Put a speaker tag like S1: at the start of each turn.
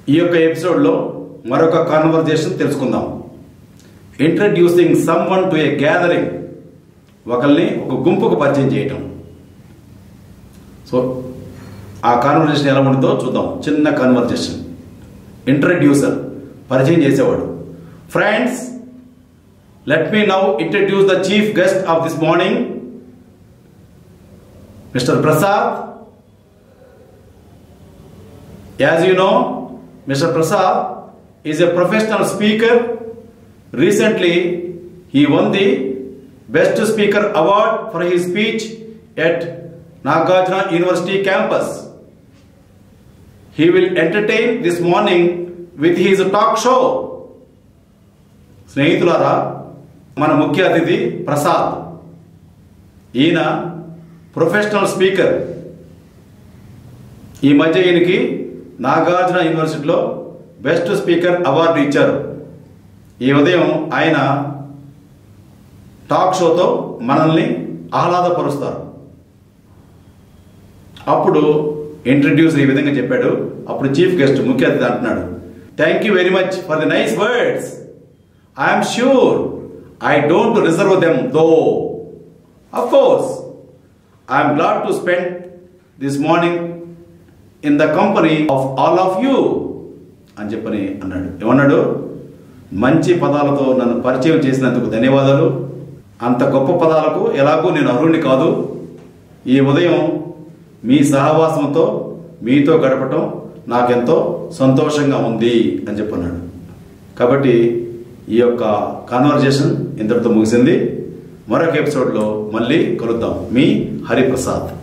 S1: ఈ యొక్క ఎపిసోడ్లో మరొక కాన్వర్జేషన్ తెలుసుకుందాం. Introducing someone to A gathering, ఒకరిని ఒక గుంపుకు పరిచయం చేయటం. సో ఆ కాన్వర్జేషన్ ఎలా ఉంటుందో చూద్దాం. చిన్న కాన్వర్జేషన్. ఇంట్రడ్యూసర్, పరిచయం చేసేవాడు. Friends, let me now introduce the chief guest of this morning, Mr. Prasad. As you know, Mr. Prasad is a professional speaker. Recently, he won the Best Speaker Award for his speech at Nagarjuna University campus. He will entertain this morning with his talk show. స్నేహితులారా, మన ముఖ్య అతిథి ప్రసాద్. ఈయన professional speaker. ఈ మధ్య ఈయనకి నాగార్జున యూనివర్సిటీలో best speaker award ఇచ్చారు. ఈ ఉదయం ఆయన టాక్ షోతో మనల్ని ఆహ్లాదపరుస్తారు. అప్పుడు ఇంట్రడ్యూసర్ ఈ విధంగా చెప్పాడు. అప్పుడు చీఫ్ గెస్ట్, ముఖ్య అతిథి అంటున్నాడు, thank you very much for the nice words. I'm sure I don't reserve them though. Of course, I am glad to spend this morning in the company of all of you. అని చెప్పని అన్నాడు. ఏమన్నాడు? మంచి పదాలతో నన్ను పరిచయం చేసినందుకు ధన్యవాదాలు. అంత గొప్ప పదాలకు ఎలాగో నేను అర్హుడిని కాదు. ఈ ఉదయం మీ సహవాసంతో మీతో గడపటం నాకెంతో సంతోషంగా ఉంది అని చెప్పన్నాడు. కాబట్టి ఈ యొక్క కాన్వర్జేషన్ ఇంతటితో ముగిసింది. మరొక ఎపిసోడ్లో మళ్ళీ కలుద్దాం. మీ హరిప్రసాద్.